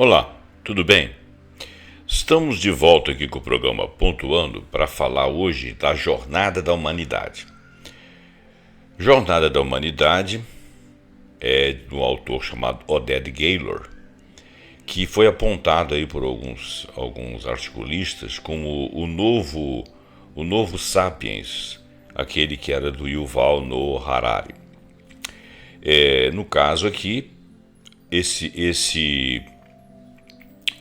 Olá, tudo bem? Estamos de volta aqui com o programa Pontuando para falar hoje da Jornada da Humanidade. Jornada da Humanidade é de um autor chamado Oded Gaylor, que foi apontado aí por alguns articulistas como o novo Sapiens, aquele que era do Yuval Noah Harari. No caso aqui,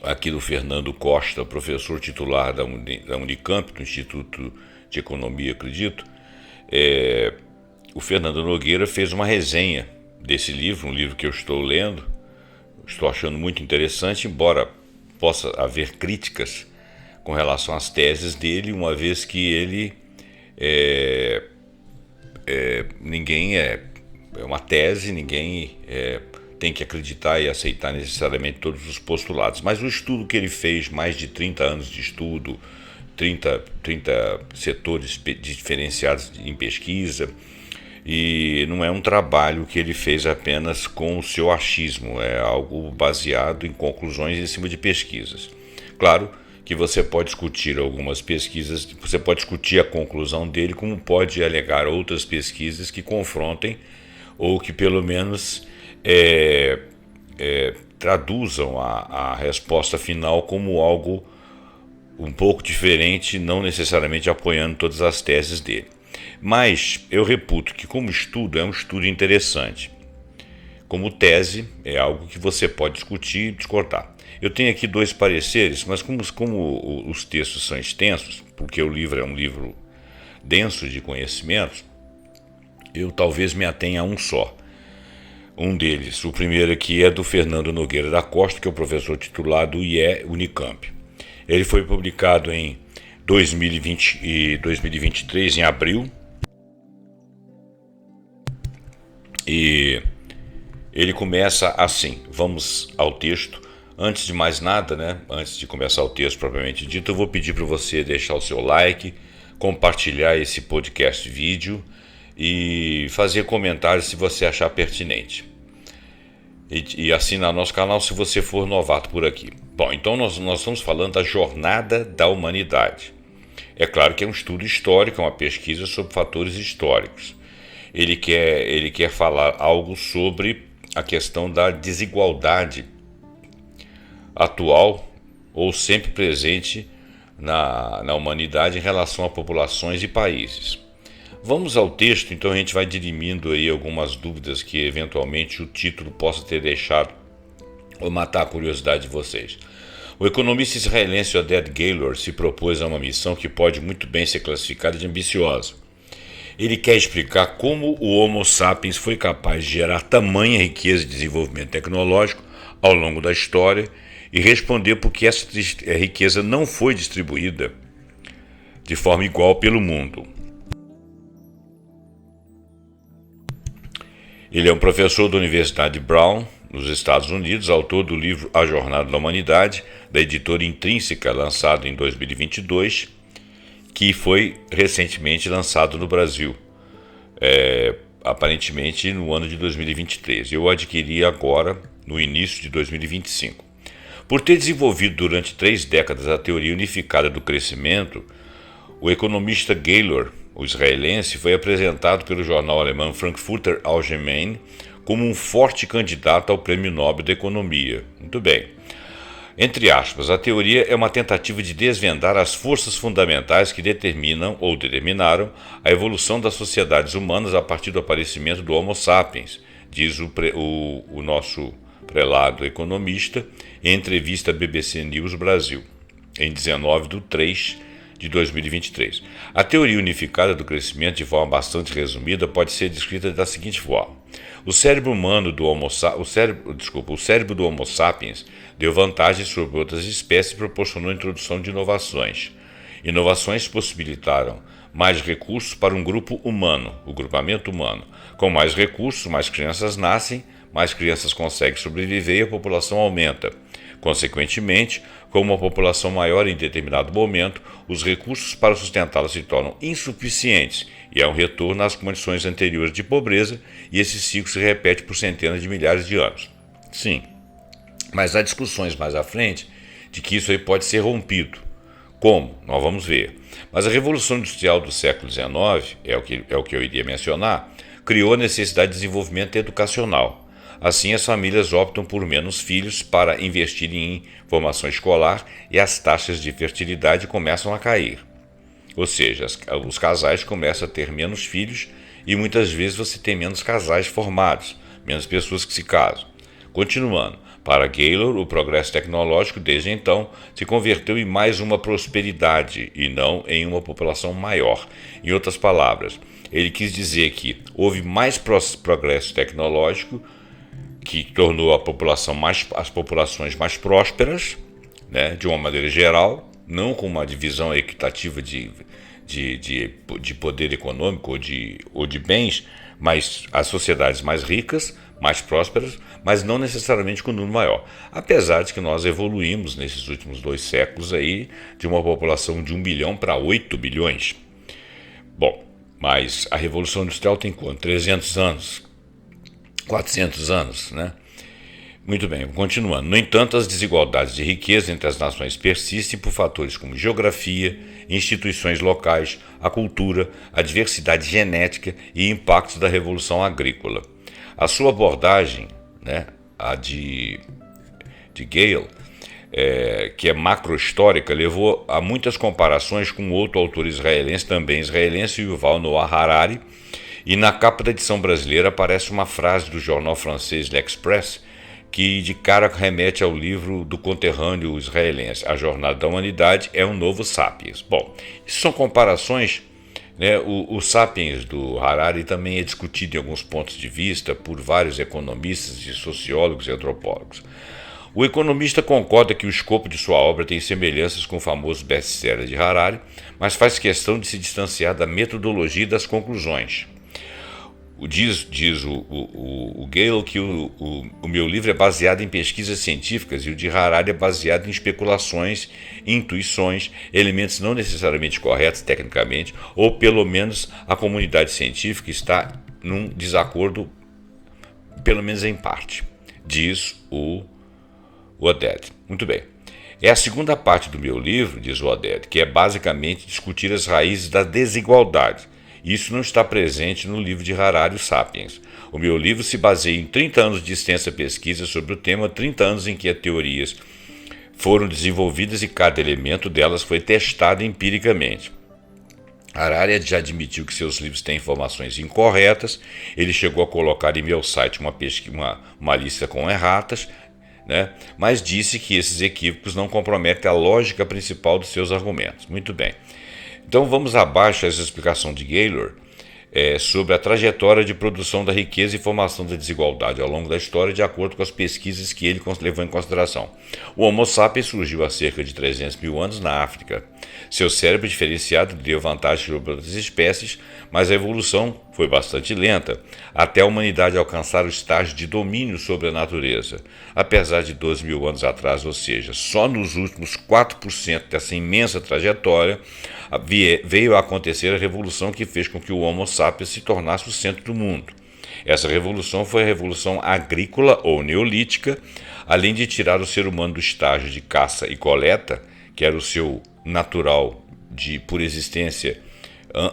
aqui do Fernando Costa, professor titular da Unicamp, do Instituto de Economia, acredito, o Fernando Nogueira fez uma resenha desse livro, um livro que eu estou lendo, estou achando muito interessante, embora possa haver críticas com relação às teses dele, uma vez que ele ninguém é uma tese, ninguém tem que acreditar e aceitar necessariamente todos os postulados. Mas o estudo que ele fez, mais de 30 anos de estudo, 30 setores diferenciados em pesquisa, e não é um trabalho que ele fez apenas com o seu achismo, é algo baseado em conclusões em cima de pesquisas. Claro que você pode discutir algumas pesquisas, você pode discutir a conclusão dele, como pode alegar outras pesquisas que confrontem ou que pelo menos traduzam a resposta final como algo um pouco diferente, não necessariamente apoiando todas as teses dele. Mas eu reputo que como estudo é um estudo interessante. Como tese é algo que você pode discutir e discordar. Eu tenho aqui dois pareceres, mas como os textos são extensos, porque o livro é um livro denso de conhecimentos, eu talvez me atenha a um só. Um deles, o primeiro aqui é do Fernando Nogueira da Costa, que é o professor titular do IE Unicamp. Ele foi publicado em 2020 e 2023, em abril, e ele começa assim. Vamos ao texto. Antes de mais nada, antes de começar o texto propriamente dito, eu vou pedir para você deixar o seu like, compartilhar esse podcast vídeo e fazer comentários se você achar pertinente. E assinar nosso canal se você for novato por aqui. Bom, então nós estamos falando da Jornada da Humanidade. É claro que é um estudo histórico, é uma pesquisa sobre fatores históricos. Ele quer falar algo sobre a questão da desigualdade atual ou sempre presente na humanidade em relação a populações e países. Vamos ao texto, então a gente vai dirimindo aí algumas dúvidas que eventualmente o título possa ter deixado ou matar a curiosidade de vocês. O economista israelense Oded Gaylor se propôs a uma missão que pode muito bem ser classificada de ambiciosa. Ele quer explicar como o Homo sapiens foi capaz de gerar tamanha riqueza e desenvolvimento tecnológico ao longo da história e responder por que essa riqueza não foi distribuída de forma igual pelo mundo. Ele é um professor da Universidade Brown, nos Estados Unidos, autor do livro A Jornada da Humanidade, da editora Intrínseca, lançado em 2022, que foi recentemente lançado no Brasil, aparentemente no ano de 2023. Eu o adquiri agora, no início de 2025. Por ter desenvolvido durante 3 décadas a teoria unificada do crescimento, o economista Gaylor, o israelense, foi apresentado pelo jornal alemão Frankfurter Allgemeine como um forte candidato ao Prêmio Nobel da Economia. Muito bem. Entre aspas, a teoria é uma tentativa de desvendar as forças fundamentais que determinam ou determinaram a evolução das sociedades humanas a partir do aparecimento do Homo sapiens, diz o nosso prelado economista em entrevista à BBC News Brasil, em 19 de 3 de 2023. A teoria unificada do crescimento, de forma bastante resumida, pode ser descrita da seguinte forma: o cérebro do Homo sapiens deu vantagens sobre outras espécies e proporcionou a introdução de inovações. Inovações possibilitaram mais recursos para um grupo humano, o grupamento humano. Com mais recursos, mais crianças nascem, mais crianças conseguem sobreviver e a população aumenta. Consequentemente, com uma população maior em determinado momento, os recursos para sustentá-la se tornam insuficientes e há um retorno às condições anteriores de pobreza, e esse ciclo se repete por centenas de milhares de anos. Sim, mas há discussões mais à frente de que isso aí pode ser rompido. Como? Nós vamos ver. Mas a Revolução Industrial do século XIX, é o que eu iria mencionar, criou a necessidade de desenvolvimento educacional. Assim, as famílias optam por menos filhos para investir em formação escolar e as taxas de fertilidade começam a cair. Ou seja, os casais começam a ter menos filhos e muitas vezes você tem menos casais formados, menos pessoas que se casam. Continuando, para Gaylor, o progresso tecnológico desde então se converteu em mais uma prosperidade e não em uma população maior. Em outras palavras, ele quis dizer que houve mais progresso tecnológico, que tornou as populações mais prósperas, né, de uma maneira geral, não com uma divisão equitativa de poder econômico ou de bens, mas as sociedades mais ricas, mais prósperas, mas não necessariamente com um número maior. Apesar de que nós evoluímos nesses últimos 2 séculos aí, de uma população de 1 bilhão para 8 bilhões. Bom, mas a Revolução Industrial tem quanto? 300 anos? 400 anos, né? Muito bem, continuando. No entanto, as desigualdades de riqueza entre as nações persistem por fatores como geografia, instituições locais, a cultura, a diversidade genética e impactos da Revolução Agrícola. A sua abordagem, né, a de Gale, que é macrohistórica, levou a muitas comparações com outro autor israelense, também israelense, Yuval Noah Harari. E na capa da edição brasileira aparece uma frase do jornal francês L'Express, que de cara remete ao livro do conterrâneo israelense, A Jornada da Humanidade é um Novo Sapiens. Bom, isso são comparações, né? O Sapiens do Harari também é discutido em alguns pontos de vista por vários economistas, sociólogos e antropólogos. O economista concorda que o escopo de sua obra tem semelhanças com o famoso best-seller de Harari, mas faz questão de se distanciar da metodologia e das conclusões. Diz o Gale que o meu livro é baseado em pesquisas científicas e o de Harari é baseado em especulações, intuições, elementos não necessariamente corretos tecnicamente, ou pelo menos a comunidade científica está num desacordo, pelo menos em parte, diz o Oded. Muito bem. É a segunda parte do meu livro, diz o Oded, que é basicamente discutir as raízes da desigualdade. Isso não está presente no livro de Harari, o Sapiens. O meu livro se baseia em 30 anos de extensa pesquisa sobre o tema, 30 anos em que as teorias foram desenvolvidas e cada elemento delas foi testado empiricamente. Harari já admitiu que seus livros têm informações incorretas, ele chegou a colocar em meu site uma lista com erratas, né? Mas disse que esses equívocos não comprometem a lógica principal dos seus argumentos. Muito bem. Então vamos abaixo essa explicação de Gaylor sobre a trajetória de produção da riqueza e formação da desigualdade ao longo da história, de acordo com as pesquisas que ele levou em consideração. O Homo sapiens surgiu há cerca de 300 mil anos na África. Seu cérebro diferenciado deu vantagem sobre outras espécies, mas a evolução foi bastante lenta, até a humanidade alcançar o estágio de domínio sobre a natureza. Apesar de 12 mil anos atrás, ou seja, só nos últimos 4% dessa imensa trajetória, veio a acontecer a revolução que fez com que o Homo sapiens se tornasse o centro do mundo. Essa revolução foi a revolução agrícola ou neolítica, além de tirar o ser humano do estágio de caça e coleta, que era o seu natural por existência,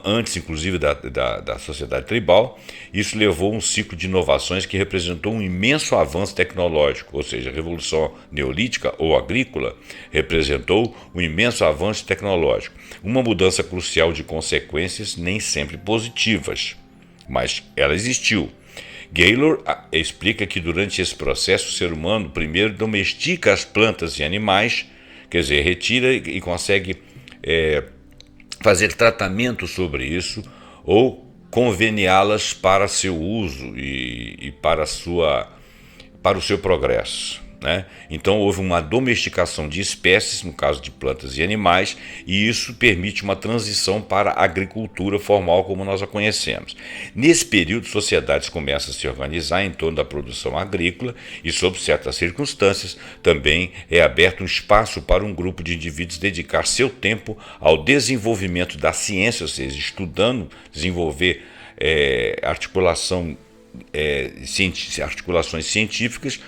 antes inclusive da sociedade tribal. Isso levou a um ciclo de inovações que representou um imenso avanço tecnológico, ou seja, a revolução neolítica ou agrícola representou um imenso avanço tecnológico, uma mudança crucial de consequências nem sempre positivas, mas ela existiu. Gaylor explica que durante esse processo o ser humano primeiro domestica as plantas e animais, quer dizer, retira e consegue fazer tratamento sobre isso ou conveniá-las para seu uso e para o seu progresso, né? Então houve uma domesticação de espécies, no caso de plantas e animais, e isso permite uma transição para a agricultura formal como nós a conhecemos. Nesse período, sociedades começam a se organizar em torno da produção agrícola e, sob certas circunstâncias, também é aberto um espaço para um grupo de indivíduos dedicar seu tempo ao desenvolvimento da ciência, ou seja, estudando, desenvolver articulações científicas,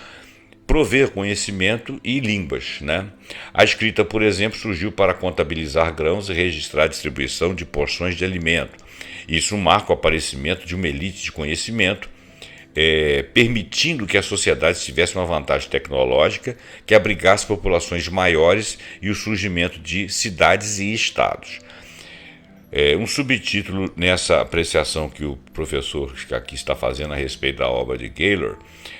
prover conhecimento e línguas, né? A escrita, por exemplo, surgiu para contabilizar grãos e registrar a distribuição de porções de alimento. Isso marca o aparecimento de uma elite de conhecimento, permitindo que a sociedade tivesse uma vantagem tecnológica que abrigasse populações maiores e o surgimento de cidades e estados. Um subtítulo nessa apreciação que o professor aqui está fazendo a respeito da obra de Gaylor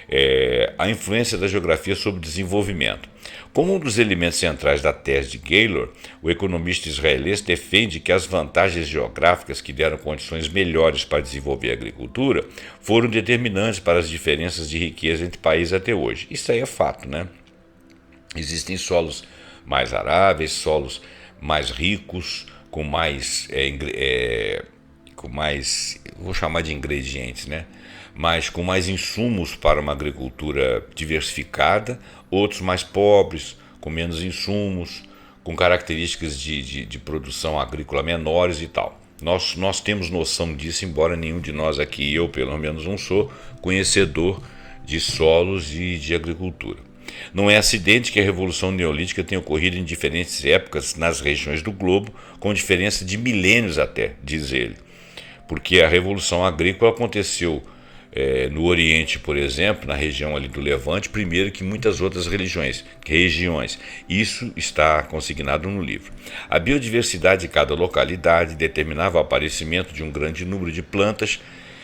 é a influência da geografia sobre o desenvolvimento. Como um dos elementos centrais da tese de Gaylor, o economista israelense defende que as vantagens geográficas que deram condições melhores para desenvolver a agricultura foram determinantes para as diferenças de riqueza entre países até hoje. Isso aí é fato, né? Existem solos mais aráveis, solos mais ricos, com mais, vou chamar de ingredientes, né? Mas com mais insumos para uma agricultura diversificada, outros mais pobres, com menos insumos, com características de produção agrícola menores e tal. Nós temos noção disso, embora nenhum de nós aqui, eu pelo menos não sou, conhecedor de solos e de agricultura. Não é acidente que a Revolução Neolítica tenha ocorrido em diferentes épocas nas regiões do globo, com diferença de milênios até, diz ele. Porque a Revolução Agrícola aconteceu no Oriente, por exemplo, na região ali do Levante, primeiro que muitas outras regiões. Isso está consignado no livro. A biodiversidade de cada localidade determinava o aparecimento de um grande número de plantas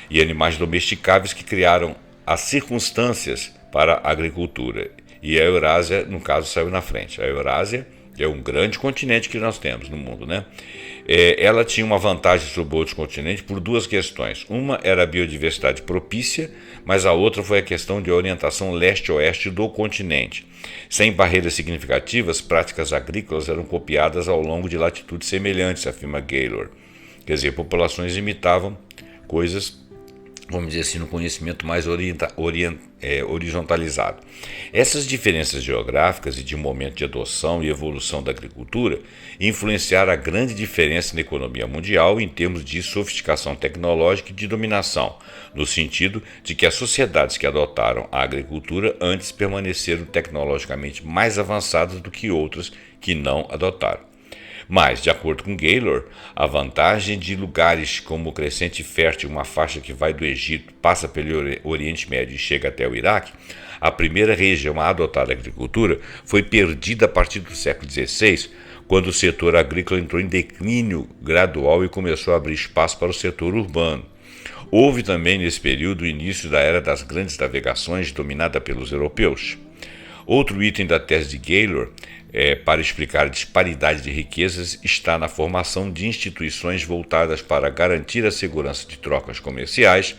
e animais domesticáveis que criaram as circunstâncias para a agricultura. E a Eurásia, no caso, saiu na frente. A Eurásia é um grande continente que nós temos no mundo, né? Ela tinha uma vantagem sobre outros continentes por duas questões. Uma era a biodiversidade propícia, mas a outra foi a questão de orientação leste-oeste do continente. Sem barreiras significativas, práticas agrícolas eram copiadas ao longo de latitudes semelhantes, afirma Gaylor. Quer dizer, populações imitavam coisas, vamos dizer assim, no conhecimento mais horizontalizado. Essas diferenças geográficas e de momento de adoção e evolução da agricultura influenciaram a grande diferença na economia mundial em termos de sofisticação tecnológica e de dominação, no sentido de que as sociedades que adotaram a agricultura antes permaneceram tecnologicamente mais avançadas do que outras que não adotaram. Mas, de acordo com Gaylor, a vantagem de lugares como o Crescente Fértil, uma faixa que vai do Egito, passa pelo Oriente Médio e chega até o Iraque, a primeira região a adotar a agricultura foi perdida a partir do século XVI, quando o setor agrícola entrou em declínio gradual e começou a abrir espaço para o setor urbano. Houve também nesse período o início da era das grandes navegações dominada pelos europeus. Outro item da tese de Gaylor para explicar a disparidade de riquezas está na formação de instituições voltadas para garantir a segurança de trocas comerciais,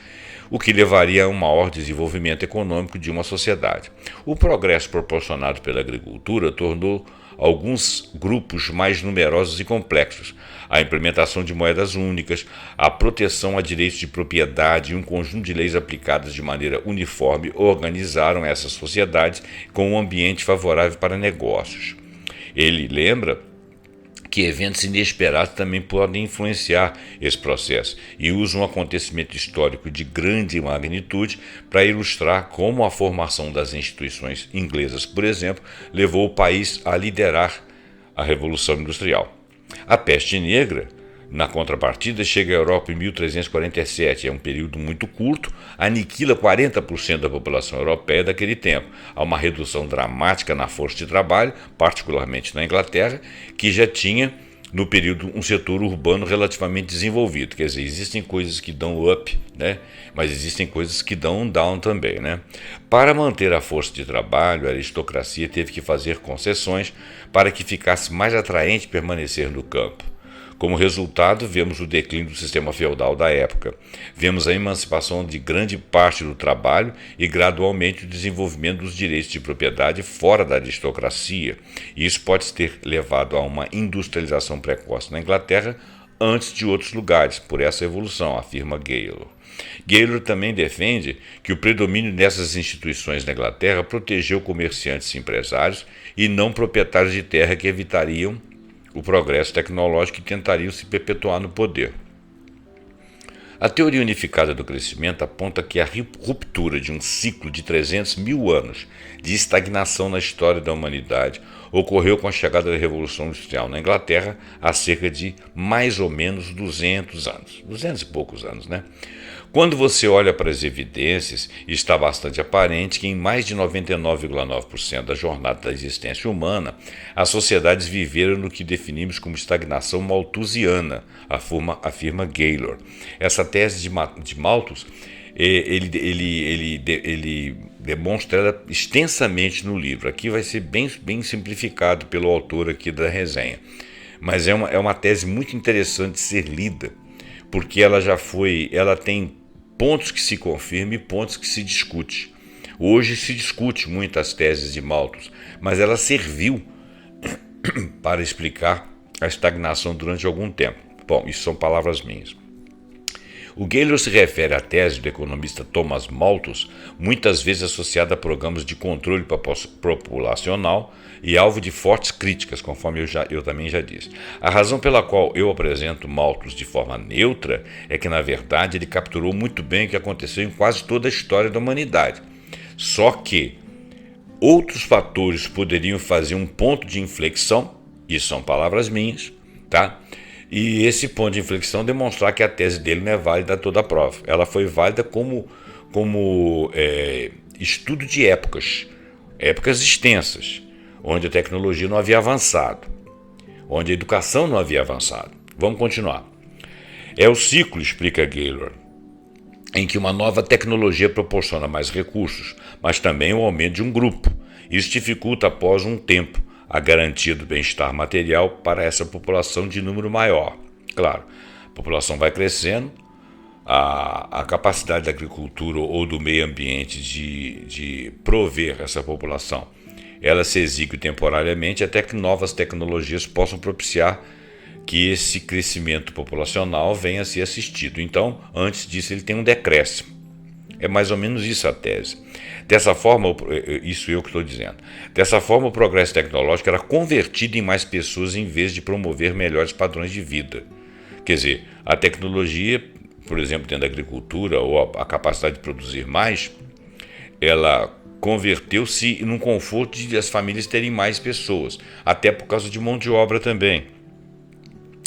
o que levaria a um maior desenvolvimento econômico de uma sociedade. O progresso proporcionado pela agricultura tornou alguns grupos mais numerosos e complexos. A implementação de moedas únicas, a proteção a direitos de propriedade e um conjunto de leis aplicadas de maneira uniforme organizaram essas sociedades com um ambiente favorável para negócios. Ele lembra que eventos inesperados também podem influenciar esse processo e usa um acontecimento histórico de grande magnitude para ilustrar como a formação das instituições inglesas, por exemplo, levou o país a liderar a Revolução Industrial. A peste negra, na contrapartida, chega à Europa em 1347, é um período muito curto, aniquila 40% da população europeia daquele tempo. Há uma redução dramática na força de trabalho, particularmente na Inglaterra, que já tinha, no período, um setor urbano relativamente desenvolvido. Quer dizer, existem coisas que dão up, né? Mas existem coisas que dão down também, né? Para manter a força de trabalho, a aristocracia teve que fazer concessões para que ficasse mais atraente permanecer no campo. Como resultado, vemos o declínio do sistema feudal da época. Vemos a emancipação de grande parte do trabalho e, gradualmente, o desenvolvimento dos direitos de propriedade fora da aristocracia. E isso pode ter levado a uma industrialização precoce na Inglaterra antes de outros lugares, por essa evolução, afirma Gaylor. Gaylor também defende que o predomínio dessas instituições na Inglaterra protegeu comerciantes e empresários e não proprietários de terra que evitariam o progresso tecnológico e tentariam se perpetuar no poder. A teoria unificada do crescimento aponta que a ruptura de um ciclo de 300 mil anos de estagnação na história da humanidade ocorreu com a chegada da Revolução Industrial na Inglaterra há cerca de mais ou menos 200 anos. 200 e poucos anos, né? Quando você olha para as evidências, está bastante aparente que em mais de 99,9% da jornada da existência humana, as sociedades viveram no que definimos como estagnação malthusiana, afirma Gaylor. Essa tese de Malthus, ele demonstra ela extensamente no livro. Aqui vai ser bem simplificado pelo autor aqui da resenha. Mas é uma tese muito interessante de ser lida, porque ela tem pontos que se confirmam e pontos que se discute. Hoje se discute muitas teses de Malthus, mas ela serviu para explicar a estagnação durante algum tempo. Bom, isso são palavras minhas. O Gaylor se refere à tese do economista Thomas Malthus, muitas vezes associada a programas de controle populacional e alvo de fortes críticas, conforme eu também já disse. A razão pela qual eu apresento Malthus de forma neutra é que, na verdade, ele capturou muito bem o que aconteceu em quase toda a história da humanidade. Só que outros fatores poderiam fazer um ponto de inflexão, isso são palavras minhas, tá? E esse ponto de inflexão demonstrar que a tese dele não é válida a toda a prova. Ela foi válida como estudo de épocas extensas, onde a tecnologia não havia avançado, onde a educação não havia avançado. Vamos continuar. É o ciclo, explica Gaylor, em que uma nova tecnologia proporciona mais recursos, mas também o aumento de um grupo. Isso dificulta, após um tempo, a garantia do bem-estar material para essa população de número maior. Claro, a população vai crescendo, a capacidade da agricultura ou do meio ambiente de prover essa população, ela se exígue temporariamente até que novas tecnologias possam propiciar que esse crescimento populacional venha a ser assistido. Então, antes disso, ele tem um decréscimo. É mais ou menos isso a tese. Dessa forma, isso eu que estou dizendo, dessa forma o progresso tecnológico era convertido em mais pessoas em vez de promover melhores padrões de vida. Quer dizer, a tecnologia, por exemplo, dentro da agricultura ou a capacidade de produzir mais, ela converteu-se num conforto de as famílias terem mais pessoas, até por causa de mão de obra também,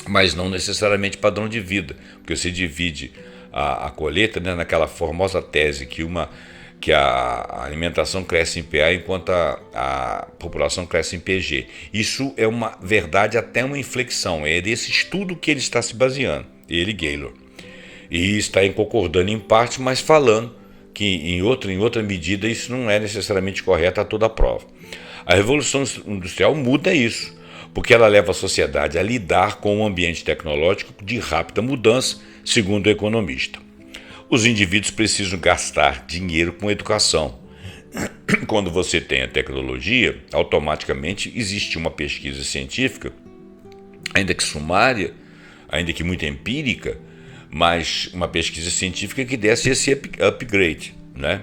mas não necessariamente padrão de vida, porque você divide a colheita, né, naquela formosa tese que a alimentação cresce em PA enquanto a população cresce em PG. Isso é uma verdade, até uma inflexão, é desse estudo que ele está se baseando, ele, Gaylor, e está concordando em parte, mas falando que em outra medida isso não é necessariamente correto a toda a prova. A Revolução Industrial muda isso, porque ela leva a sociedade a lidar com um ambiente tecnológico de rápida mudança, segundo o economista. Os indivíduos precisam gastar dinheiro com educação. Quando você tem a tecnologia, automaticamente existe uma pesquisa científica, ainda que sumária, ainda que muito empírica, mas uma pesquisa científica que desse esse upgrade, né?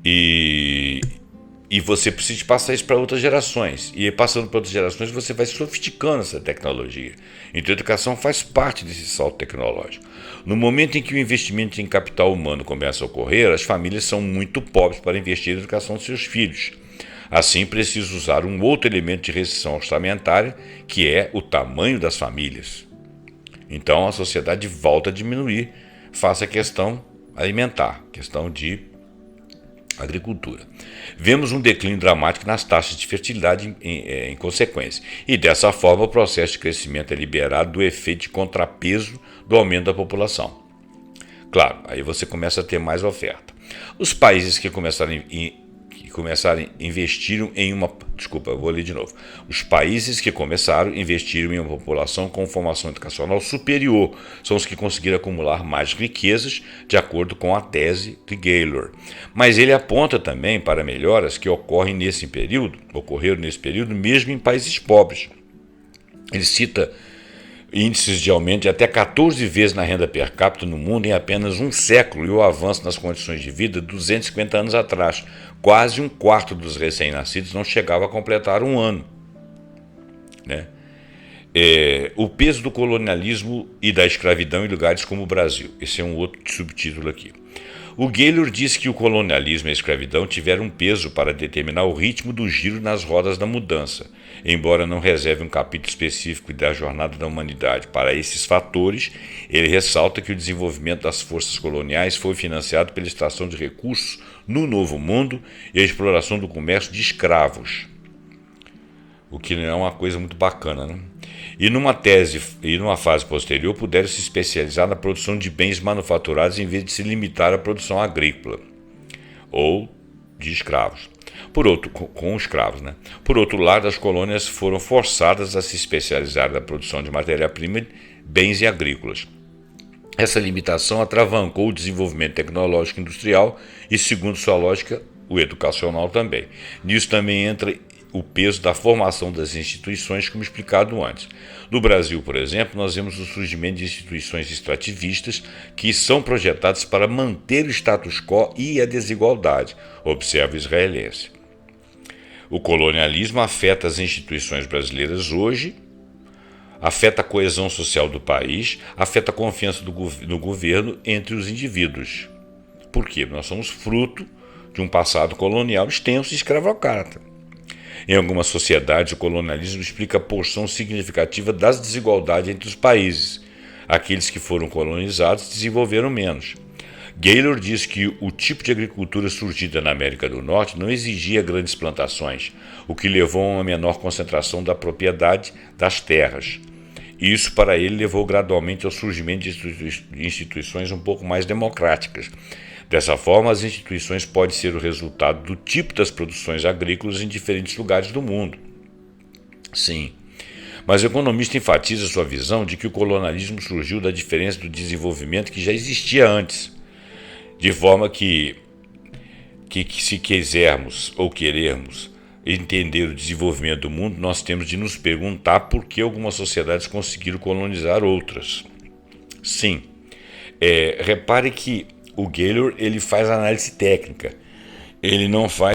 E você precisa passar isso para outras gerações. E passando para outras gerações, você vai sofisticando essa tecnologia. Então, a educação faz parte desse salto tecnológico. No momento em que o investimento em capital humano começa a ocorrer, as famílias são muito pobres para investir na educação de seus filhos. Assim, precisa usar um outro elemento de restrição orçamentária, que é o tamanho das famílias. Então, a sociedade volta a diminuir face à questão alimentar, questão de agricultura. Vemos um declínio dramático nas taxas de fertilidade em consequência, e dessa forma o processo de crescimento é liberado do efeito de contrapeso do aumento da população. Claro, aí você começa a ter mais oferta. Os países que começaram investiram em uma... Desculpa, eu vou ler de novo. Os países que começaram investiram em uma população com formação educacional superior. São os que conseguiram acumular mais riquezas, de acordo com a tese de Gaylor. Mas ele aponta também para melhoras que ocorreram nesse período mesmo em países pobres. Ele cita índices de aumento de até 14 vezes na renda per capita no mundo em apenas um século e o avanço nas condições de vida 250 anos atrás. Quase um quarto dos recém-nascidos não chegava a completar um ano. Né? O peso do colonialismo e da escravidão em lugares como o Brasil. Esse é um outro subtítulo aqui. O Gaylor diz que o colonialismo e a escravidão tiveram um peso para determinar o ritmo do giro nas rodas da mudança, embora não reserve um capítulo específico da jornada da humanidade para esses fatores. Ele ressalta que o desenvolvimento das forças coloniais foi financiado pela extração de recursos no Novo Mundo e a exploração do comércio de escravos, o que não é uma coisa muito bacana, né? E numa fase posterior puderam se especializar na produção de bens manufaturados em vez de se limitar à produção agrícola ou de escravos. Com escravos, né? Por outro lado, as colônias foram forçadas a se especializar na produção de matéria-prima, bens e agrícolas. Essa limitação atravancou o desenvolvimento tecnológico e industrial e, segundo sua lógica, o educacional também. Nisso também entra o peso da formação das instituições, como explicado antes. No Brasil, por exemplo, nós vemos o surgimento de instituições extrativistas que são projetadas para manter o status quo e a desigualdade, observa o israelense. O colonialismo afeta as instituições brasileiras hoje, afeta a coesão social do país, afeta a confiança no governo entre os indivíduos. Por quê? Nós somos fruto de um passado colonial extenso e escravocrata. Em algumas sociedades, o colonialismo explica a porção significativa das desigualdades entre os países. Aqueles que foram colonizados desenvolveram menos. Gaylor diz que o tipo de agricultura surgida na América do Norte não exigia grandes plantações, o que levou a uma menor concentração da propriedade das terras. Isso, para ele, levou gradualmente ao surgimento de instituições um pouco mais democráticas. Dessa forma, as instituições podem ser o resultado do tipo das produções agrícolas em diferentes lugares do mundo. Sim, mas o economista enfatiza sua visão de que o colonialismo surgiu da diferença do desenvolvimento que já existia antes, de forma que se quisermos ou querermos entender o desenvolvimento do mundo, nós temos de nos perguntar por que algumas sociedades conseguiram colonizar outras. Sim, repare que o Gaylor ele faz análise técnica, ele não faz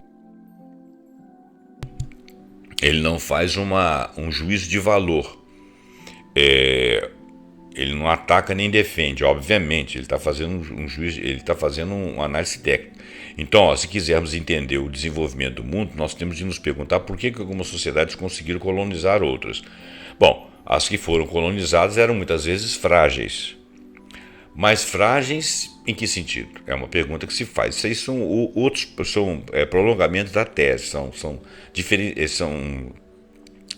um juízo de valor, ele não ataca nem defende, obviamente, ele está fazendo ele está fazendo uma análise técnica. Então, se quisermos entender o desenvolvimento do mundo, nós temos de nos perguntar por que algumas sociedades conseguiram colonizar outras. Bom, as que foram colonizadas eram muitas vezes frágeis. Mas frágeis em que sentido? É uma pergunta que se faz. Isso aí são prolongamentos da tese, são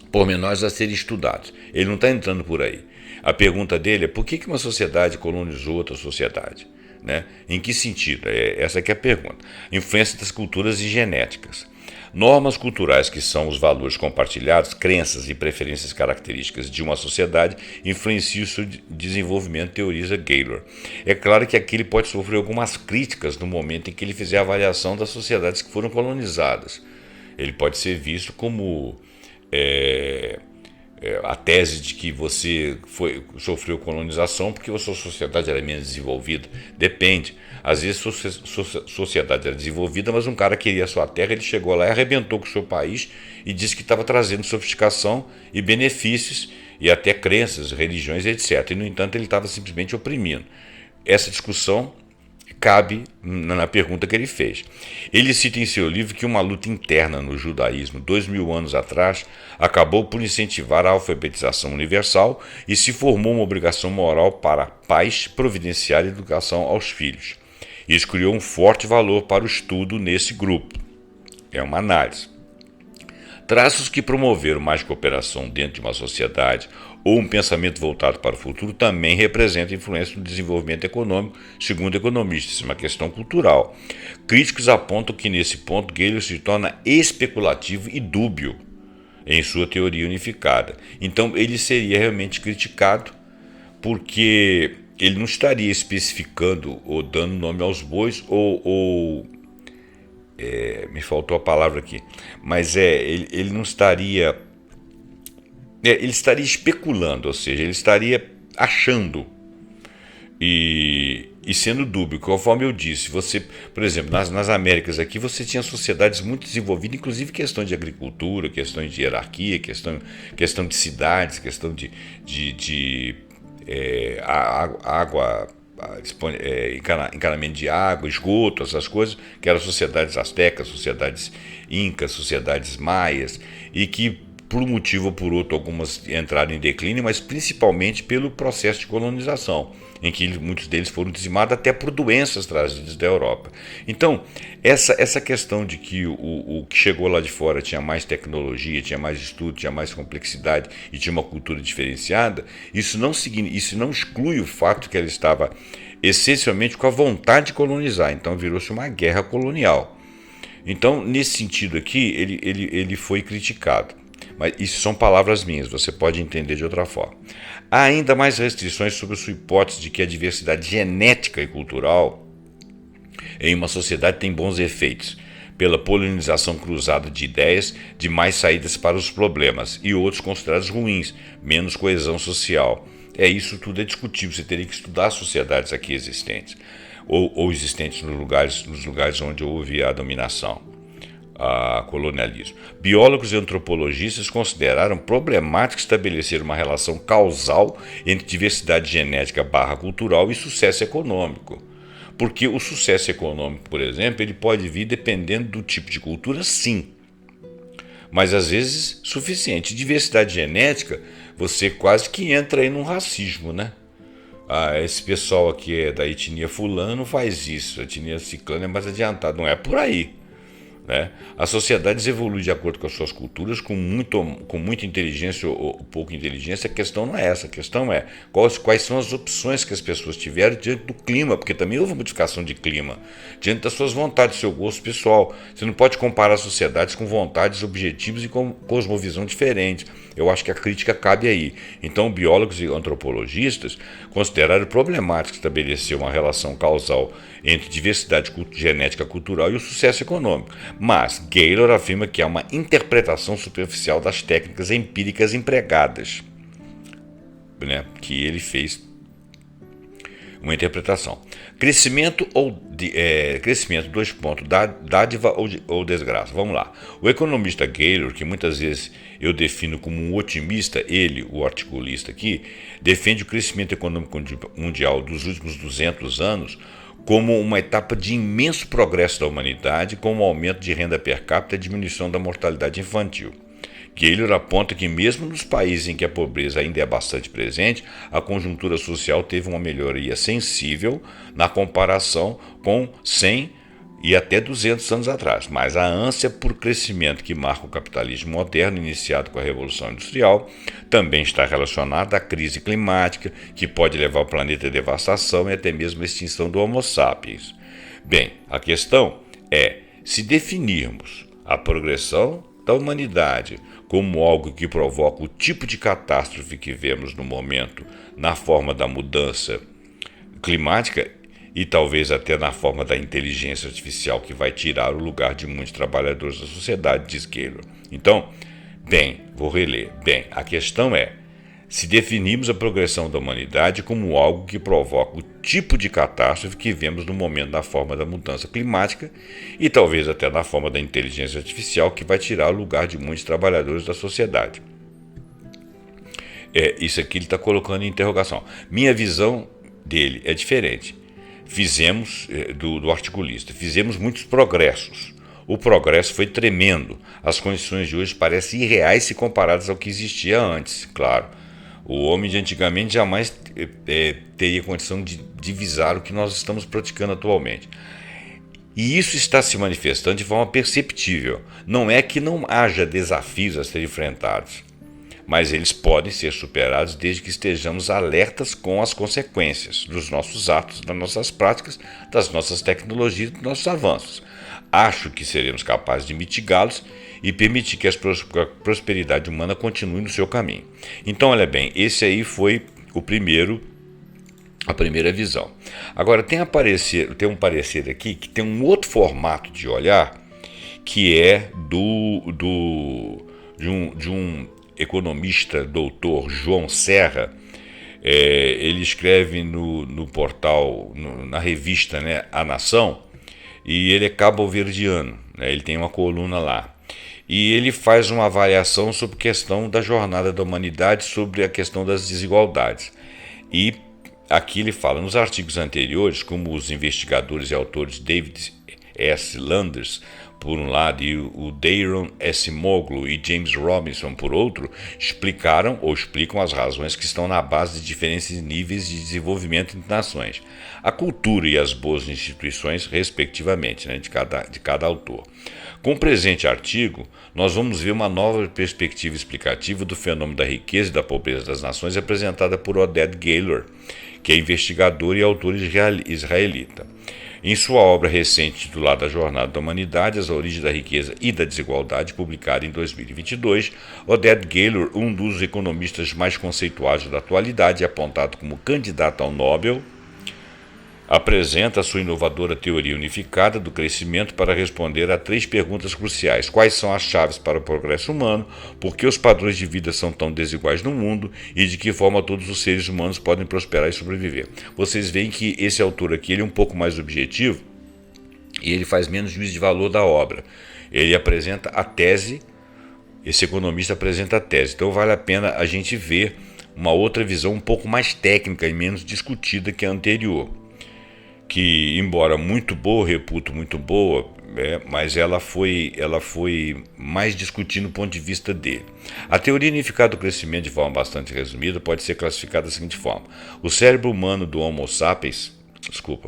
pormenores a serem estudados. Ele não está entrando por aí. A pergunta dele é por que uma sociedade colonizou outra sociedade? Né? Em que sentido? Essa aqui é a pergunta. Influência das culturas e genéticas. Normas culturais, que são os valores compartilhados, crenças e preferências características de uma sociedade, influenciam o seu desenvolvimento, teoriza Gaylor. É claro que aqui ele pode sofrer algumas críticas no momento em que ele fizer a avaliação das sociedades que foram colonizadas. Ele pode ser visto como a tese de que você sofreu colonização porque a sua sociedade era menos desenvolvida. Depende. Às vezes a sociedade era desenvolvida, mas um cara queria a sua terra, ele chegou lá e arrebentou com o seu país e disse que estava trazendo sofisticação e benefícios e até crenças, religiões, etc. E, no entanto, ele estava simplesmente oprimindo. Essa discussão cabe na pergunta que ele fez. Ele cita em seu livro que uma luta interna no judaísmo 2000 anos atrás acabou por incentivar a alfabetização universal e se formou uma obrigação moral para pais providenciar educação aos filhos. Isso criou um forte valor para o estudo nesse grupo. É uma análise. Traços que promoveram mais cooperação dentro de uma sociedade ou um pensamento voltado para o futuro também representa influência no desenvolvimento econômico, segundo economistas. Isso é uma questão cultural. Críticos apontam que, nesse ponto, Galen se torna especulativo e dúbio em sua teoria unificada. Então, ele seria realmente criticado porque ele não estaria especificando ou dando nome aos bois me faltou a palavra aqui, mas ele não estaria, ele estaria especulando, ou seja, ele estaria achando e sendo dúbio. Conforme eu disse, você, por exemplo, nas Américas aqui, você tinha sociedades muito desenvolvidas, inclusive questão de agricultura, questões de hierarquia, questão de cidades, questão de água, encanamento de água, esgoto, essas coisas, que eram sociedades astecas, sociedades incas, sociedades maias, e que, por um motivo ou por outro, algumas entraram em declínio, mas principalmente pelo processo de colonização, em que muitos deles foram dizimados até por doenças trazidas da Europa. Então, essa questão de que o que chegou lá de fora tinha mais tecnologia, tinha mais estudo, tinha mais complexidade e tinha uma cultura diferenciada, isso não exclui o fato que ela estava essencialmente com a vontade de colonizar, então virou-se uma guerra colonial. Então, nesse sentido aqui, ele foi criticado. Mas isso são palavras minhas, você pode entender de outra forma. Há ainda mais restrições sobre sua hipótese de que a diversidade genética e cultural em uma sociedade tem bons efeitos, pela polinização cruzada de ideias, de mais saídas para os problemas, e outros considerados ruins, menos coesão social. Isso tudo é discutível, você teria que estudar as sociedades aqui existentes, ou existentes nos lugares onde houve a dominação. Colonialismo. Biólogos e antropologistas consideraram problemático estabelecer uma relação causal entre diversidade genética cultural e sucesso econômico. Porque o sucesso econômico, por exemplo, ele pode vir dependendo do tipo de cultura, sim. Mas às vezes suficiente. Diversidade genética, você quase que entra aí num racismo, né? Esse pessoal aqui é da etnia fulano faz isso, a etnia ciclana é mais adiantada. Não é por aí. As sociedades evoluem de acordo com as suas culturas, com muita inteligência ou pouca inteligência. A questão não é essa, a questão é quais são as opções que as pessoas tiveram diante do clima, porque também houve modificação de clima, diante das suas vontades, do seu gosto pessoal. Você não pode comparar sociedades com vontades, objetivos e com cosmovisão diferentes. Eu acho que a crítica cabe aí. Então, biólogos e antropologistas consideraram problemático estabelecer uma relação causal entre diversidade genética cultural e o sucesso econômico. Mas Gaylor afirma que há uma interpretação superficial das técnicas empíricas empregadas, que ele fez uma interpretação. Crescimento crescimento, dois pontos, dádiva ou desgraça. Vamos lá. O economista Gaylor, que muitas vezes eu defino como um otimista, ele, o articulista aqui, defende o crescimento econômico mundial dos últimos 200 anos como uma etapa de imenso progresso da humanidade, com o aumento de renda per capita e a diminuição da mortalidade infantil. Gaylor aponta que mesmo nos países em que a pobreza ainda é bastante presente, a conjuntura social teve uma melhoria sensível na comparação com 100 e até 200 anos atrás, mas a ânsia por crescimento que marca o capitalismo moderno, iniciado com a Revolução Industrial, também está relacionada à crise climática, que pode levar o planeta à devastação e até mesmo à extinção do Homo sapiens. Bem, a questão é, se definirmos a progressão da humanidade como algo que provoca o tipo de catástrofe que vemos no momento na forma da mudança climática, e talvez até na forma da inteligência artificial que vai tirar o lugar de muitos trabalhadores da sociedade, diz Gaylor. Então, vou reler. A questão é, se definimos a progressão da humanidade como algo que provoca o tipo de catástrofe que vemos no momento na forma da mudança climática e talvez até na forma da inteligência artificial que vai tirar o lugar de muitos trabalhadores da sociedade. Isso aqui ele está colocando em interrogação. Minha visão dele é diferente. Do articulista, fizemos muitos progressos. O progresso foi tremendo. As condições de hoje parecem irreais se comparadas ao que existia antes. Claro, o homem de antigamente jamais teria condição de divisar o que nós estamos praticando atualmente. E isso está se manifestando de forma perceptível. Não é que não haja desafios a serem enfrentados, mas eles podem ser superados desde que estejamos alertas com as consequências dos nossos atos, das nossas práticas, das nossas tecnologias, dos nossos avanços. Acho que seremos capazes de mitigá-los e permitir que a prosperidade humana continue no seu caminho. Então, olha bem, esse aí foi a primeira visão. Agora, tem um parecer aqui que tem um outro formato de olhar, que é de um economista, doutor João Serra. Ele escreve no portal, na revista, né, A Nação, e ele é cabo-verdiano, né, ele tem uma coluna lá. E ele faz uma avaliação sobre a questão da jornada da humanidade, sobre a questão das desigualdades. E aqui ele fala, nos artigos anteriores, como os investigadores e autores David S. Landers, por um lado, e o Daron Acemoglu e James Robinson, por outro, explicam as razões que estão na base de diferentes níveis de desenvolvimento entre nações, a cultura e as boas instituições, respectivamente, né, de cada autor. Com o presente artigo, nós vamos ver uma nova perspectiva explicativa do fenômeno da riqueza e da pobreza das nações apresentada por Oded Gaylor, que é investigador e autor israelita. Em sua obra recente titulada A Jornada da Humanidade, As Origens da Riqueza e da Desigualdade, publicada em 2022, Oded Gaylor, um dos economistas mais conceituados da atualidade, apontado como candidato ao Nobel, apresenta a sua inovadora teoria unificada do crescimento para responder a 3 perguntas cruciais. Quais são as chaves para o progresso humano? Por que os padrões de vida são tão desiguais no mundo? E de que forma todos os seres humanos podem prosperar e sobreviver? Vocês veem que esse autor aqui ele é um pouco mais objetivo e ele faz menos juízo de valor da obra. Ele apresenta a tese, esse economista apresenta a tese. Então vale a pena a gente ver uma outra visão um pouco mais técnica e menos discutida que a anterior, que, embora muito boa, reputo muito boa, mas ela foi mais discutida do ponto de vista dele. A teoria unificada do crescimento, de forma bastante resumida, pode ser classificada da seguinte forma: o cérebro humano do Homo sapiens,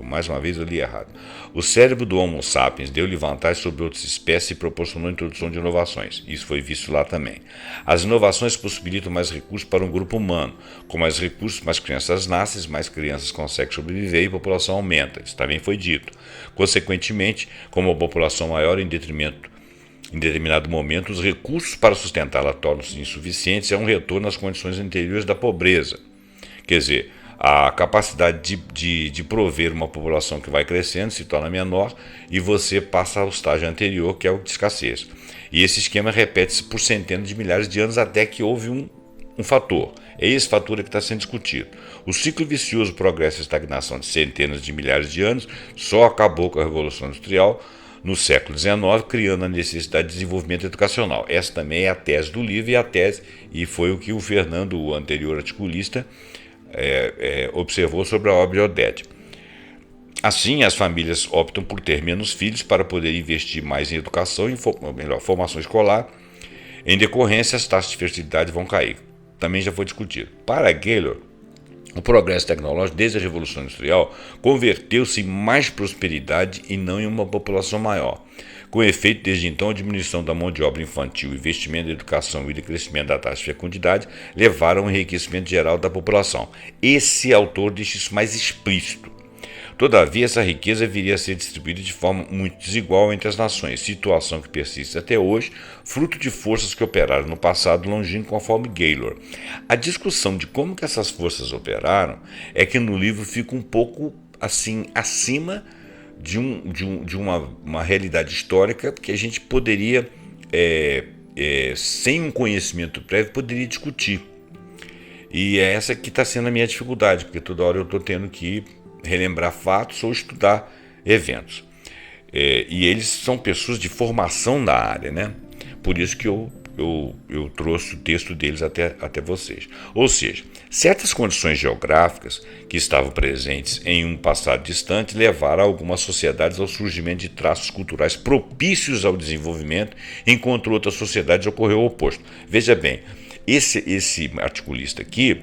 mais uma vez eu li errado. O cérebro do Homo sapiens deu-lhe vantagem sobre outras espécies e proporcionou a introdução de inovações. Isso foi visto lá também. As inovações possibilitam mais recursos para um grupo humano. Com mais recursos, mais crianças nascem, mais crianças conseguem sobreviver e a população aumenta. Isso também foi dito. Consequentemente, como a população maior em determinado momento, os recursos para sustentá-la tornam-se insuficientes, é um retorno às condições anteriores da pobreza. Quer dizer, a capacidade de prover uma população que vai crescendo se torna menor e você passa ao estágio anterior, que é o de escassez. E esse esquema repete-se por centenas de milhares de anos até que houve um fator. É esse fator que está sendo discutido. O ciclo vicioso progresso e estagnação de centenas de milhares de anos só acabou com a Revolução Industrial no século XIX, criando a necessidade de desenvolvimento educacional. Essa também é a tese do livro e foi o que o Fernando, o anterior articulista, observou sobre a obra de Oded. Assim, as famílias optam por ter menos filhos para poder investir mais em educação e formação escolar. Em decorrência, as taxas de fertilidade vão cair. Também já foi discutido. Para Gaylor, o progresso tecnológico desde a Revolução Industrial converteu-se em mais prosperidade e não em uma população maior. Com efeito, desde então, a diminuição da mão de obra infantil, o investimento em educação e o crescimento da taxa de fecundidade levaram ao enriquecimento geral da população. Esse autor deixa isso mais explícito. Todavia, essa riqueza viria a ser distribuída de forma muito desigual entre as nações, situação que persiste até hoje, fruto de forças que operaram no passado longínquo conforme Gaylor. A discussão de como que essas forças operaram é que no livro fica um pouco assim acima de uma realidade histórica que a gente poderia, sem um conhecimento prévio, poderia discutir. E é essa que está sendo a minha dificuldade, porque toda hora eu estou tendo que relembrar fatos ou estudar eventos. E eles são pessoas de formação da área, né? Por isso que eu trouxe o texto deles até vocês. Ou seja, certas condições geográficas que estavam presentes em um passado distante levaram algumas sociedades ao surgimento de traços culturais propícios ao desenvolvimento, enquanto outras sociedades ocorreu o oposto. Veja bem, esse articulista aqui,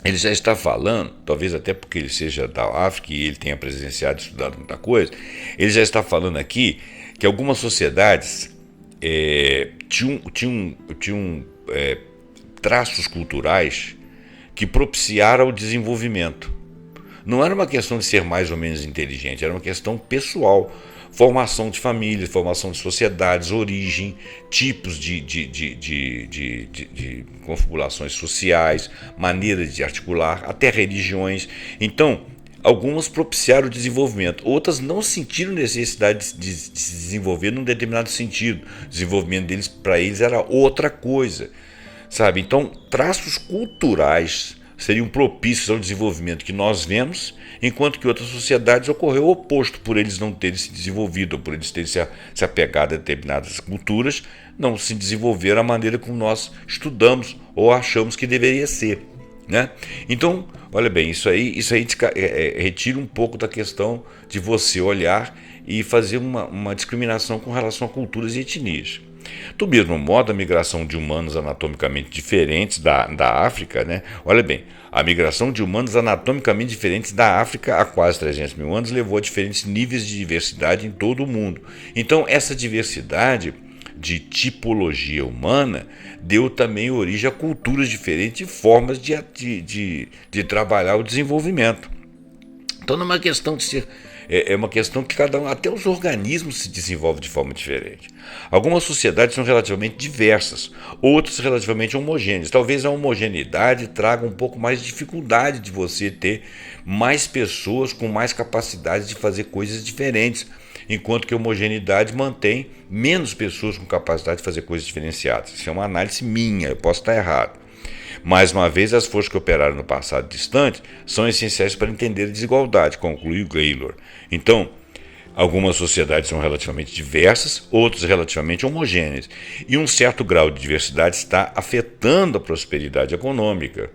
ele já está falando, talvez até porque ele seja da África e ele tenha presenciado e estudado muita coisa, ele já está falando aqui que algumas sociedades tinham traços culturais que propiciaram o desenvolvimento. Não era uma questão de ser mais ou menos inteligente, era uma questão pessoal. Formação de famílias, formação de sociedades, origem, tipos de configurações sociais, maneiras de articular, até religiões. Então, algumas propiciaram o desenvolvimento, outras não sentiram necessidade de se desenvolver num determinado sentido. O desenvolvimento deles, para eles, era outra coisa, sabe? Então, traços culturais seriam propícios ao desenvolvimento que nós vemos, enquanto que outras sociedades ocorreu o oposto, por eles não terem se desenvolvido, ou por eles terem se apegado a determinadas culturas, não se desenvolveram da maneira como nós estudamos ou achamos que deveria ser, né? Então, olha bem, isso aí retira um pouco da questão de você olhar e fazer uma discriminação com relação a culturas e etnias. Do mesmo modo, a migração de humanos anatomicamente diferentes da África, né? Olha bem, a migração de humanos anatomicamente diferentes da África há quase 300 mil anos levou a diferentes níveis de diversidade em todo o mundo. Então, essa diversidade de tipologia humana deu também origem a culturas diferentes e formas de trabalhar o desenvolvimento. Então, não é uma questão de ser. É uma questão que cada um, até os organismos se desenvolvem de forma diferente. Algumas sociedades são relativamente diversas, outras relativamente homogêneas. Talvez a homogeneidade traga um pouco mais de dificuldade de você ter mais pessoas com mais capacidade de fazer coisas diferentes, enquanto que a homogeneidade mantém menos pessoas com capacidade de fazer coisas diferenciadas. Isso é uma análise minha, eu posso estar errado. Mais uma vez, as forças que operaram no passado distante são essenciais para entender a desigualdade, concluiu Gaylor. Então, algumas sociedades são relativamente diversas, outras relativamente homogêneas, e um certo grau de diversidade está afetando a prosperidade econômica,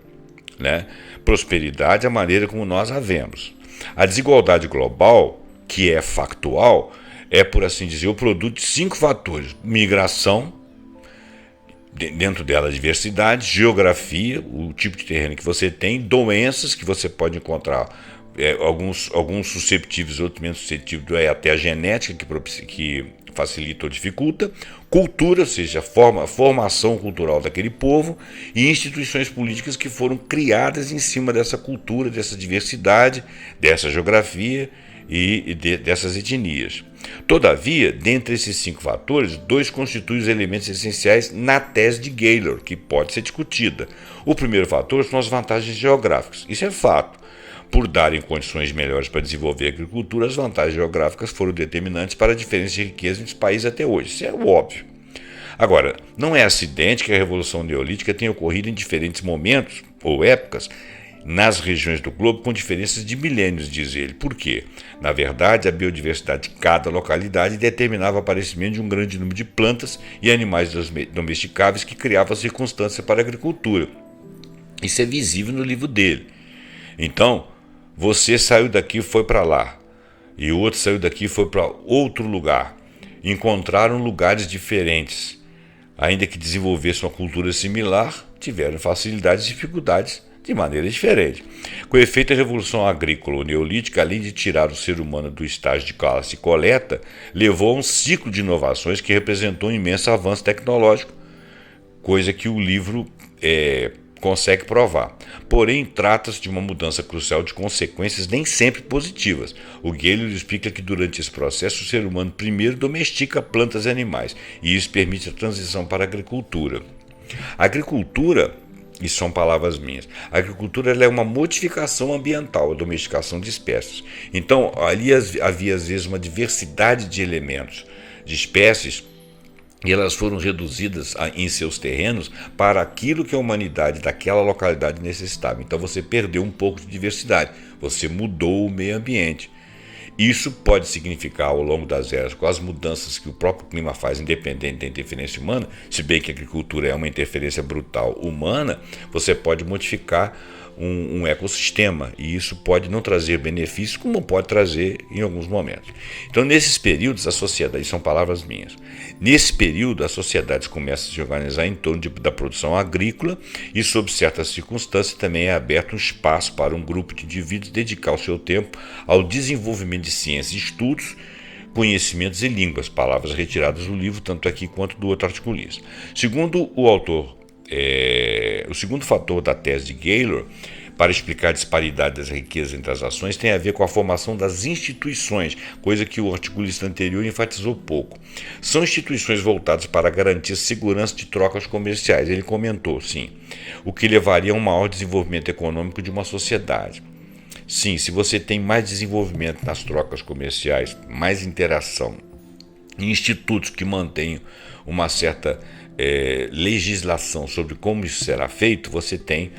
né? Prosperidade é a maneira como nós a vemos. A desigualdade global, que é factual, é, por assim dizer, o produto de 5 fatores: migração, dentro dela diversidade, geografia, o tipo de terreno que você tem, doenças que você pode encontrar, alguns susceptíveis, outros menos susceptíveis, até a genética que facilita ou dificulta, cultura, ou seja, a formação cultural daquele povo, e instituições políticas que foram criadas em cima dessa cultura, dessa diversidade, dessa geografia e dessas etnias. Todavia, dentre esses 5 fatores, 2 constituem os elementos essenciais na tese de Gaylor, que pode ser discutida. O primeiro fator são as vantagens geográficas. Isso é fato. Por darem condições melhores para desenvolver a agricultura, as vantagens geográficas foram determinantes para a diferença de riqueza entre os países até hoje. Isso é óbvio. Agora, não é acidente que a Revolução Neolítica tenha ocorrido em diferentes momentos ou épocas nas regiões do globo com diferenças de milênios, diz ele. Por quê? Na verdade, a biodiversidade de cada localidade determinava o aparecimento de um grande número de plantas e animais domesticáveis que criavam circunstâncias para a agricultura. Isso é visível no livro dele. Então, você saiu daqui e foi para lá, e o outro saiu daqui e foi para outro lugar. Encontraram lugares diferentes. Ainda que desenvolvessem uma cultura similar, tiveram facilidades e dificuldades de maneira diferente. Com efeito, a Revolução Agrícola ou Neolítica, além de tirar o ser humano do estágio de caça e coleta, levou a um ciclo de inovações que representou um imenso avanço tecnológico, coisa que o livro consegue provar. Porém, trata-se de uma mudança crucial de consequências nem sempre positivas. O Gaylor explica que durante esse processo o ser humano primeiro domestica plantas e animais, e isso permite a transição para a agricultura. A agricultura, e são palavras minhas, a agricultura ela é uma modificação ambiental, a domesticação de espécies. Então, ali havia às vezes uma diversidade de elementos, de espécies, e elas foram reduzidas em seus terrenos para aquilo que a humanidade daquela localidade necessitava. Então você perdeu um pouco de diversidade, você mudou o meio ambiente. Isso pode significar, ao longo das eras, com as mudanças que o próprio clima faz, independente da interferência humana, se bem que a agricultura é uma interferência brutal humana, você pode modificar um ecossistema, e isso pode não trazer benefícios, como pode trazer em alguns momentos. Então, nesses períodos, a sociedade, são palavras minhas, nesse período, as sociedades começam a se organizar em torno da produção agrícola, e, sob certas circunstâncias, também é aberto um espaço para um grupo de indivíduos dedicar o seu tempo ao desenvolvimento de ciências e estudos, conhecimentos e línguas, palavras retiradas do livro, tanto aqui quanto do outro articulista. Segundo o autor O segundo fator da tese de Gaylor para explicar a disparidade das riquezas entre as ações tem a ver com a formação das instituições, coisa que o articulista anterior enfatizou pouco. São instituições voltadas para garantir segurança de trocas comerciais. Ele comentou, sim, o que levaria a um maior desenvolvimento econômico de uma sociedade. Sim, se você tem mais desenvolvimento nas trocas comerciais, mais interação, institutos que mantenham uma certa legislação sobre como isso será feito, você tem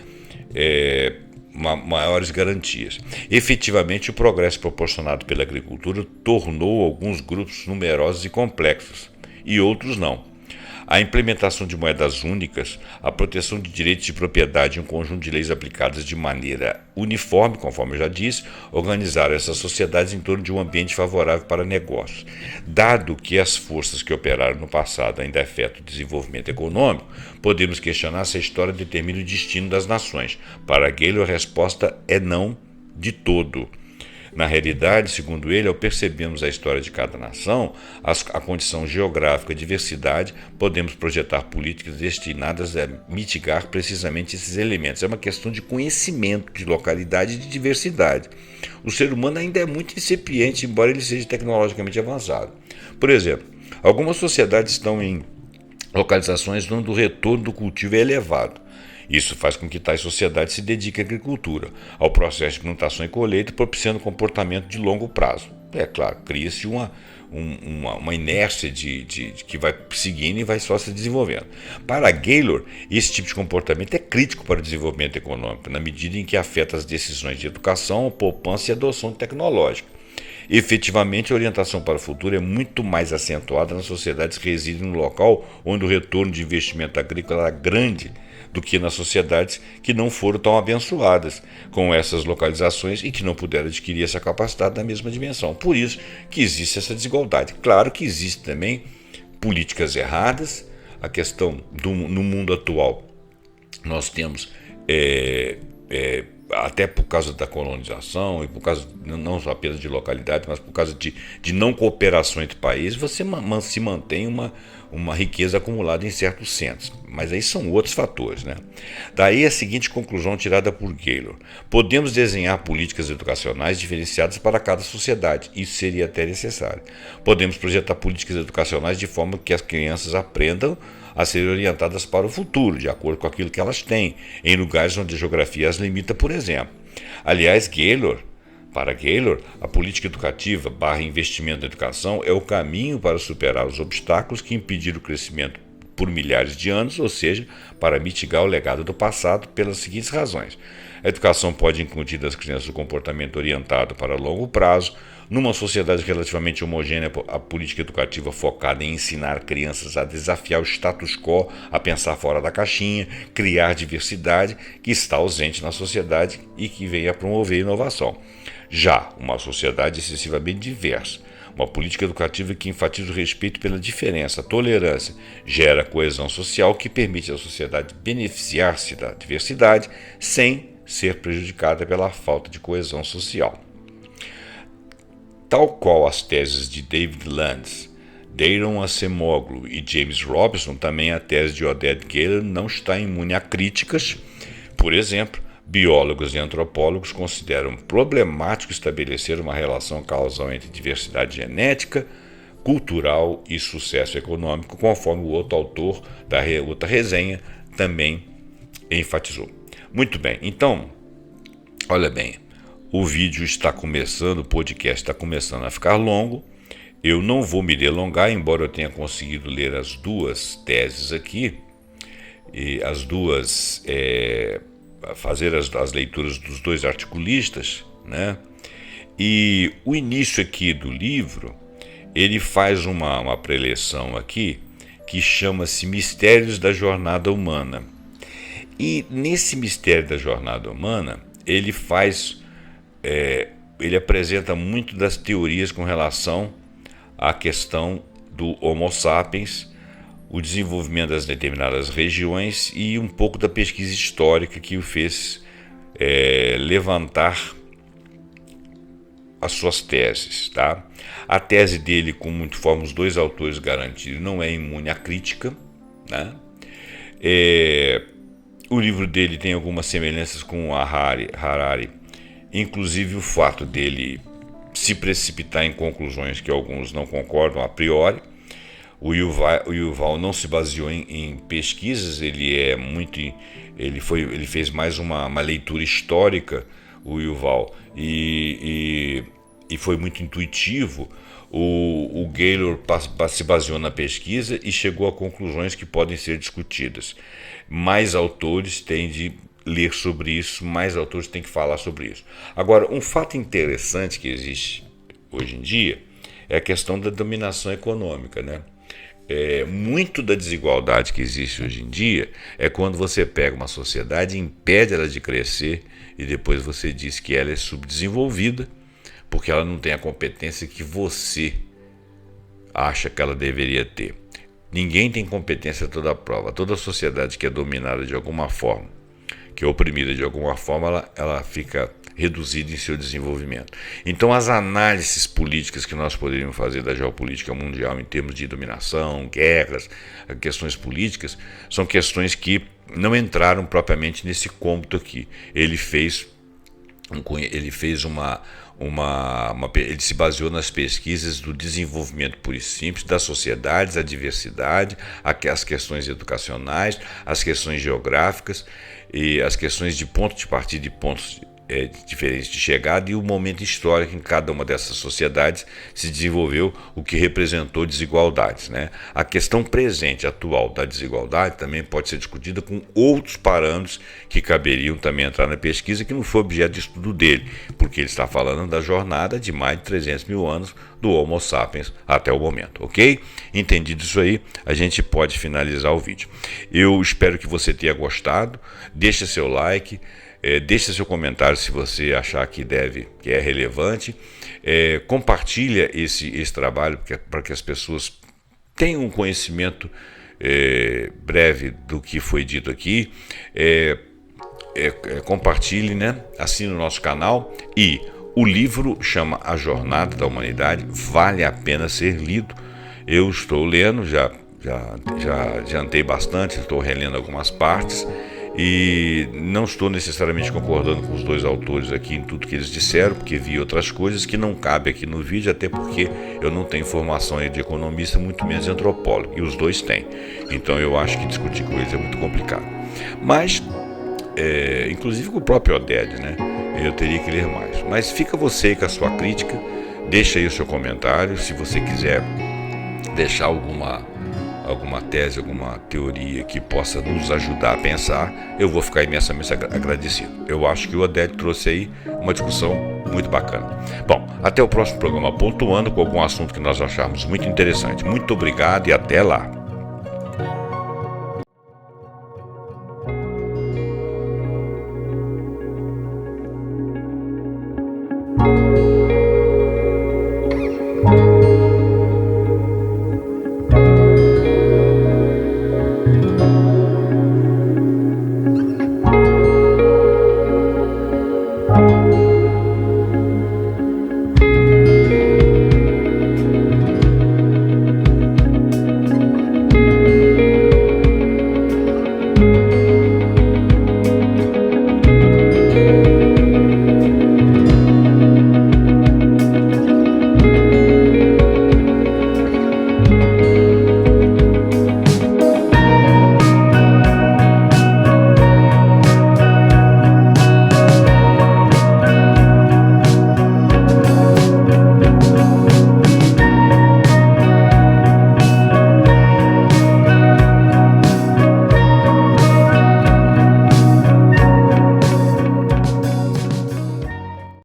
maiores garantias. Efetivamente, o progresso proporcionado pela agricultura tornou alguns grupos numerosos e complexos, e outros não. A implementação de moedas únicas, a proteção de direitos de propriedade e um conjunto de leis aplicadas de maneira uniforme, conforme eu já disse, organizaram essas sociedades em torno de um ambiente favorável para negócios. Dado que as forças que operaram no passado ainda afetam o desenvolvimento econômico, podemos questionar se a história determina o destino das nações. Para Gaylor, a resposta é não de todo. Na realidade, segundo ele, ao percebermos a história de cada nação, a condição geográfica, a diversidade, podemos projetar políticas destinadas a mitigar precisamente esses elementos. É uma questão de conhecimento, de localidade e de diversidade. O ser humano ainda é muito incipiente, embora ele seja tecnologicamente avançado. Por exemplo, algumas sociedades estão em localizações onde o retorno do cultivo é elevado. Isso faz com que tais sociedades se dediquem à agricultura, ao processo de plantação e colheita, propiciando comportamento de longo prazo. É claro, cria-se uma inércia que vai seguindo e vai só se desenvolvendo. Para Gaylor, esse tipo de comportamento é crítico para o desenvolvimento econômico, na medida em que afeta as decisões de educação, poupança e adoção tecnológica. Efetivamente, a orientação para o futuro é muito mais acentuada nas sociedades que residem no local onde o retorno de investimento agrícola é grande do que nas sociedades que não foram tão abençoadas com essas localizações e que não puderam adquirir essa capacidade da mesma dimensão. Por isso que existe essa desigualdade. Claro que existem também políticas erradas. A questão no mundo atual, nós temos até por causa da colonização e por causa não só apenas de localidade, mas por causa de não cooperação entre países, você se mantém uma riqueza acumulada em certos centros. Mas aí são outros fatores, né? Daí a seguinte conclusão tirada por Gaylor: podemos desenhar políticas educacionais diferenciadas para cada sociedade. Isso seria até necessário. Podemos projetar políticas educacionais de forma que as crianças aprendam a serem orientadas para o futuro, de acordo com aquilo que elas têm, em lugares onde a geografia as limita, por exemplo. Aliás, para Gaylor, a política educativa / investimento na educação é o caminho para superar os obstáculos que impediram o crescimento por milhares de anos, ou seja, para mitigar o legado do passado pelas seguintes razões. A educação pode incutir das crianças o comportamento orientado para longo prazo. Numa sociedade relativamente homogênea, a política educativa focada em ensinar crianças a desafiar o status quo, a pensar fora da caixinha, criar diversidade, que está ausente na sociedade e que vem a promover inovação. Já uma sociedade excessivamente diversa, uma política educativa que enfatiza o respeito pela diferença, a tolerância, gera coesão social que permite à sociedade beneficiar-se da diversidade sem ser prejudicada pela falta de coesão social. Tal qual as teses de David Landes, Daron Acemoglu e James Robinson, também a tese de Oded Gaylor não está imune a críticas. Por exemplo, biólogos e antropólogos consideram problemático estabelecer uma relação causal entre diversidade genética, cultural e sucesso econômico, conforme o outro autor da outra resenha também enfatizou. Muito bem, então, olha bem, o vídeo está começando, o podcast está começando a ficar longo. Eu não vou me delongar, embora eu tenha conseguido ler as duas teses aqui, e as duas, fazer as leituras dos dois articulistas, né? E o início aqui do livro, ele faz uma preleção aqui que chama-se Mistérios da Jornada Humana. E nesse mistério da jornada humana, ele apresenta muito das teorias com relação à questão do Homo sapiens, o desenvolvimento das determinadas regiões e um pouco da pesquisa histórica que o fez levantar as suas teses. Tá? A tese dele, como muito forma os dois autores garantiram, não é imune à crítica, né? O livro dele tem algumas semelhanças com o Harari, inclusive o fato dele se precipitar em conclusões que alguns não concordam a priori. O Yuval não se baseou em pesquisas, ele fez mais uma leitura histórica, o Yuval, e foi muito intuitivo. O Gaylor se baseou na pesquisa e chegou a conclusões que podem ser discutidas. Mais autores têm de ler sobre isso, mais autores têm que falar sobre isso. Agora, um fato interessante que existe hoje em dia é a questão da dominação econômica, né? Muito da desigualdade que existe hoje em dia é quando você pega uma sociedade e impede ela de crescer e depois você diz que ela é subdesenvolvida porque ela não tem a competência que você acha que ela deveria ter. Ninguém tem competência a toda prova. Toda sociedade que é dominada de alguma forma, que é oprimida de alguma forma, ela fica reduzida em seu desenvolvimento. Então, as análises políticas que nós poderíamos fazer da geopolítica mundial em termos de dominação, guerras, questões políticas, são questões que não entraram propriamente nesse cômputo aqui. Ele se baseou nas pesquisas do desenvolvimento puro e simples das sociedades, a diversidade, as questões educacionais, as questões geográficas e as questões de ponto de partida e pontos diferentes de chegada e o momento histórico em cada uma dessas sociedades se desenvolveu, o que representou desigualdades, né? A questão presente, atual da desigualdade também pode ser discutida com outros parâmetros que caberiam também entrar na pesquisa, que não foi objeto de estudo dele, porque ele está falando da jornada de mais de 300 mil anos do Homo sapiens até o momento, ok? Entendido isso aí, a gente pode finalizar o vídeo. Eu espero que você tenha gostado, deixa seu like, deixe seu comentário se você achar que é relevante, compartilha esse trabalho para que as pessoas tenham um conhecimento breve do que foi dito aqui, compartilhe, né? Assine o nosso canal e o livro chama A Jornada da Humanidade, vale a pena ser lido. Eu estou lendo, já adiantei bastante, estou relendo algumas partes e não estou necessariamente concordando com os dois autores aqui em tudo que eles disseram, porque vi outras coisas que não cabem aqui no vídeo, até porque eu não tenho formação de economista, muito menos de antropólogo, e os dois têm. Então eu acho que discutir com eles é muito complicado. Mas, inclusive com o próprio Oded, né? Eu teria que ler mais. Mas fica você aí com a sua crítica, deixa aí o seu comentário, se você quiser deixar alguma tese, alguma teoria que possa nos ajudar a pensar, eu vou ficar imensamente agradecido. Eu acho que o Oded trouxe aí uma discussão muito bacana. Bom, até o próximo programa, pontuando com algum assunto que nós acharmos muito interessante. Muito obrigado e até lá.